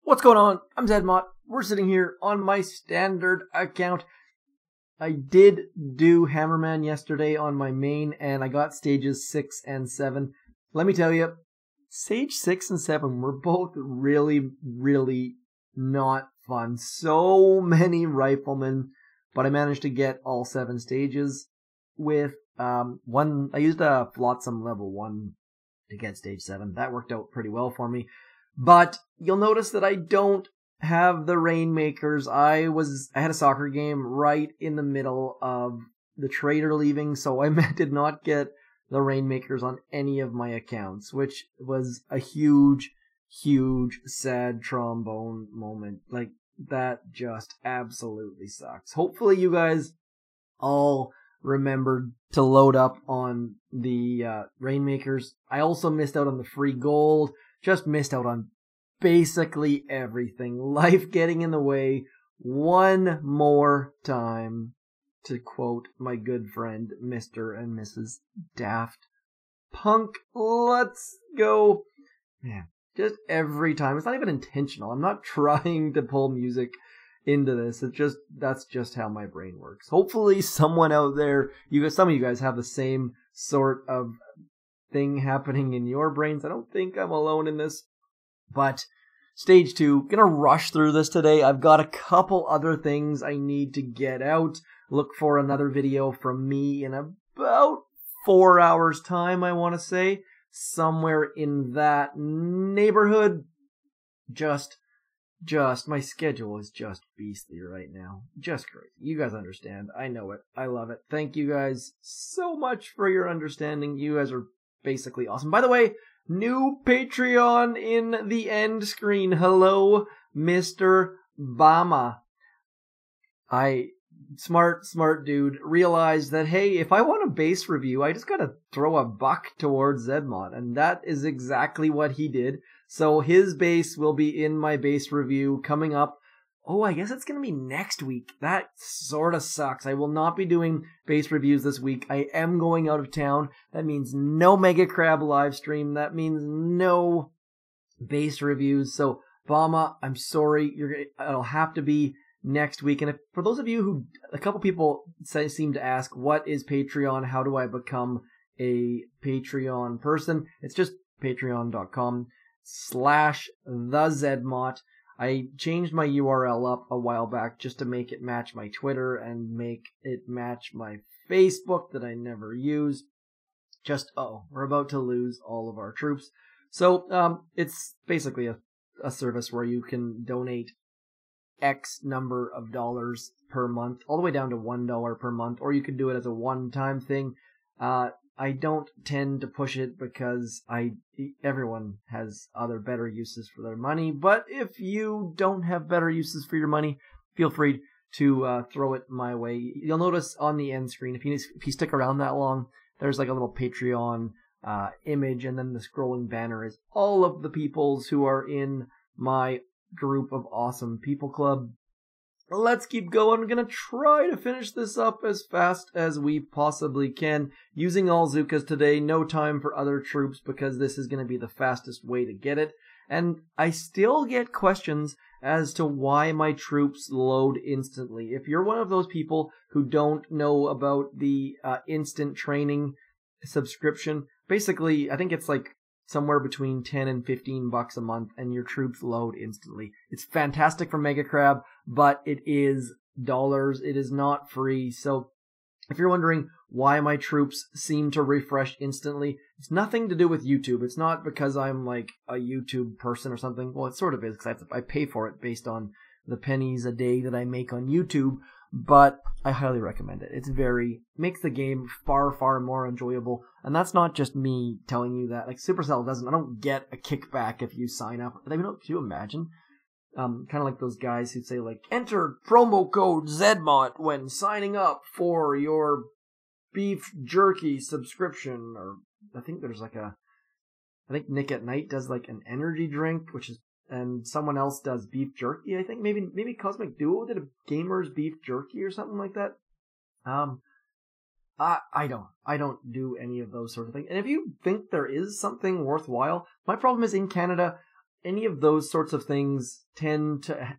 What's going on? I'm zmoT. We're sitting here on my standard account. I did do Hammerman yesterday on my main, and I got stages 6 and 7. Let me tell you, stage 6 and 7 were both really, really not fun. So many riflemen, but I managed to get all 7 stages with one. I used a Flotsam level 1 to get stage 7. That worked out pretty well for me. But you'll notice that I don't have the Rainmakers. I had a soccer game right in the middle of the trader leaving, so I did not get the Rainmakers on any of my accounts, which was a huge, huge sad trombone moment. Like, that just absolutely sucks. Hopefully you guys all remembered to load up on the Rainmakers. I also missed out on the free gold. Just missed out on basically everything. Life getting in the way one more time, to quote my good friend Mr. and Mrs. Daft Punk. Let's go. Man, just every time. It's not even intentional. I'm not trying to pull music into this. That's just how my brain works. Hopefully someone out there, some of you guys have the same sort of thing happening in your brains. I don't think I'm alone in this. But stage 2, gonna rush through this today. I've got a couple other things I need to get out. Look for another video from me in about 4 hours time, I want to say. Somewhere in that neighborhood. Just my schedule is just beastly right now. Just crazy. You guys understand. I know it. I love it. Thank you guys so much for your understanding. You guys are basically awesome. By the way, new Patreon in the end screen. Hello, Mr. Bama. Smart dude, realized that, hey, if I want a base review, I just gotta throw a buck towards zmoT. And that is exactly what he did. So his base will be in my base review coming up. Oh, I guess it's going to be next week. That sort of sucks. I will not be doing base reviews this week. I am going out of town. That means no Mega Crab live stream. That means no base reviews. So, Bama, I'm sorry. It'll have to be next week. And for those of you a couple people seem to ask, what is Patreon? How do I become a Patreon person? It's just patreon.com/thezmoT. I changed my URL up a while back just to make it match my Twitter and make it match my Facebook that I never use. We're about to lose all of our troops. So, it's basically a service where you can donate X number of dollars per month, all the way down to $1 per month, or you can do it as a one-time thing. I don't tend to push it because everyone has other better uses for their money. But if you don't have better uses for your money, feel free to throw it my way. You'll notice on the end screen, if you stick around that long, there's like a little Patreon image, and then the scrolling banner is all of the peoples who are in my group of awesome people club. Let's keep going. I'm going to try to finish this up as fast as we possibly can. Using all Zookas today, no time for other troops because this is going to be the fastest way to get it. And I still get questions as to why my troops load instantly. If you're one of those people who don't know about the instant training subscription, basically, I think it's like somewhere between 10 and 15 bucks a month, and your troops load instantly. It's fantastic for Mega Crab, but it is dollars. It is not free. So if you're wondering why my troops seem to refresh instantly, it's nothing to do with YouTube. It's not because I'm like a YouTube person or something. Well, it sort of is because I pay for it based on the pennies a day that I make on YouTube. But I highly recommend it. Makes the game far, far more enjoyable. And that's not just me telling you that. Like, Supercell I don't get a kickback if you sign up. Can you imagine? Kind of like those guys who say, like, enter promo code zmoT when signing up for your beef jerky subscription. Or I think there's I think Nick at Night does like an energy drink, and someone else does beef jerky. I think maybe Cosmic Duo did a gamer's beef jerky or something like that. I don't do any of those sort of things. And if you think there is something worthwhile, my problem is in Canada, any of those sorts of things tend to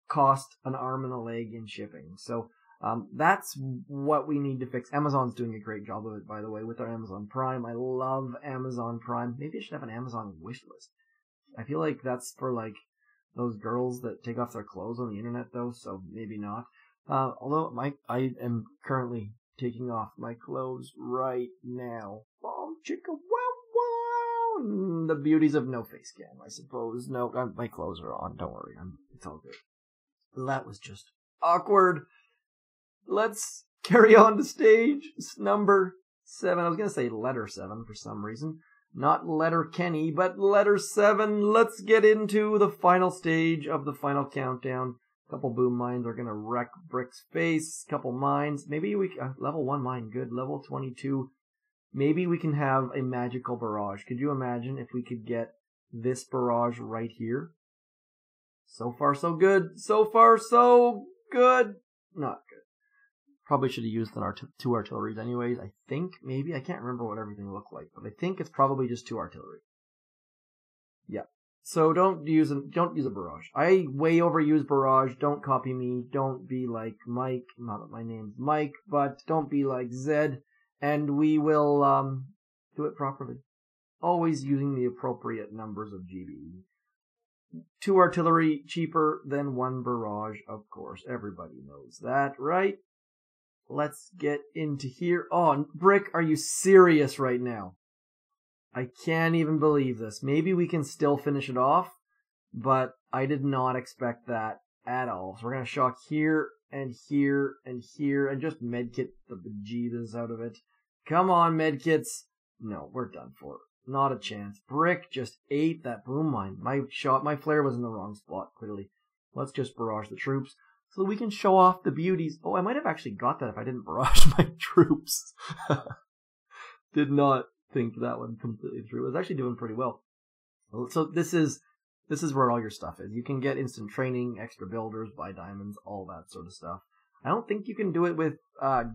cost an arm and a leg in shipping. So that's what we need to fix. Amazon's doing a great job of it, by the way, with their Amazon Prime. I love Amazon Prime. Maybe I should have an Amazon wish list. I feel like that's for like those girls that take off their clothes on the internet, though, so maybe not. Although I am currently taking off my clothes right now. Boom, chicka, wow, wow. The beauties of no face cam, I suppose. No, my clothes are on. Don't worry, it's all good. That was just awkward. Let's carry on to stage number 7. I was gonna say letter 7 for some reason. Not letter Kenny, but letter 7. Let's get into the final stage of the final countdown. Couple boom mines are gonna wreck Brick's face. Couple mines. Maybe we level 1 mine, good. Level 22. Maybe we can have a magical barrage. Could you imagine if we could get this barrage right here? So far, so good. So far, so good. Not good. Probably should have used the 2 artilleries anyways. I think, maybe. I can't remember what everything looked like, but I think it's probably just 2 artillery. Yeah. So don't use a barrage. I way overuse barrage. Don't copy me. Don't be like Mike. Not that my name's Mike, but don't be like Zed. And we will do it properly. Always using the appropriate numbers of GBE. 2 artillery cheaper than 1 barrage, of course. Everybody knows that, right? Let's get into here. Oh, Brick, are you serious right now? I can't even believe this. Maybe we can still finish it off, but I did not expect that at all. So we're going to shock here and here and here and just medkit the bejesus out of it. Come on, medkits. No, we're done for. Not a chance. Brick just ate that boom mine. My flare was in the wrong spot, clearly. Let's just barrage the troops so we can show off the beauties. Oh, I might have actually got that if I didn't barrage my troops. Did not think that one completely through. It was actually doing pretty well. So this is where all your stuff is. You can get instant training, extra builders, buy diamonds, all that sort of stuff. I don't think you can do it with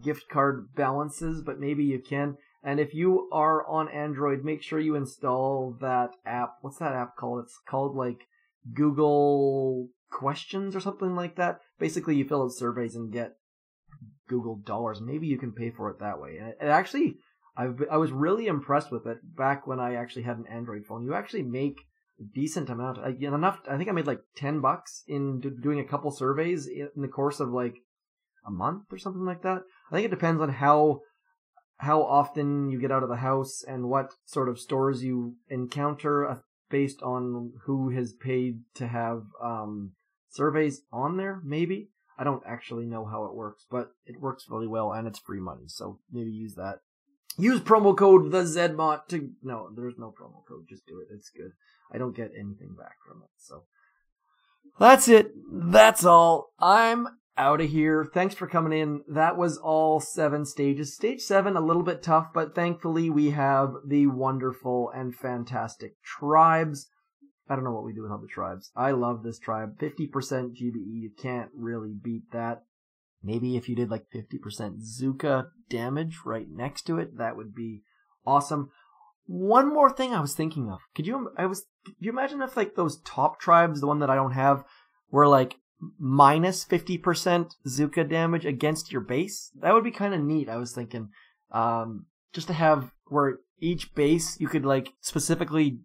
gift card balances, but maybe you can. And if you are on Android, make sure you install that app. What's that app called? It's called like Google Questions or something like that. Basically, you fill out surveys and get Google dollars. Maybe you can pay for it that way. And it actually, I was really impressed with it back when I actually had an Android phone. You actually make a decent amount. Enough. I think I made like $10 in doing a couple surveys in the course of like a month or something like that. I think it depends on how often you get out of the house and what sort of stores you encounter based on who has paid to have surveys on there, maybe. I don't actually know how it works, but it works really well and it's free money, so maybe use that. Use promo code the zmoT to... No, there's no promo code, just do it. It's good. I don't get anything back from it, so... That's it. That's all. I'm out of here. Thanks for coming in. That was all 7 stages. Stage 7, a little bit tough, but thankfully we have the wonderful and fantastic tribes. I don't know what we do without the tribes. I love this tribe. 50% GBE. You can't really beat that. Maybe if you did like 50% Zooka damage right next to it, that would be awesome. One more thing I was thinking of. Could you imagine if like those top tribes, the one that I don't have, were like minus 50% Zooka damage against your base? That would be kind of neat, I was thinking. Just to have where each base you could like specifically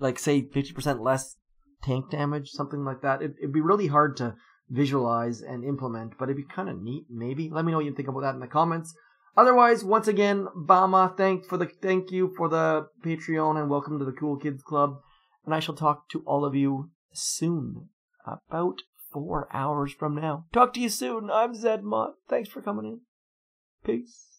like say 50% less tank damage, something like that. It'd be really hard to visualize and implement, but it'd be kind of neat, maybe. Let me know what you think about that in the comments. Otherwise, once again, Bama, thank you for the Patreon and welcome to the Cool Kids Club. And I shall talk to all of you soon, about 4 hours from now. Talk to you soon. I'm zmoT. Thanks for coming in. Peace.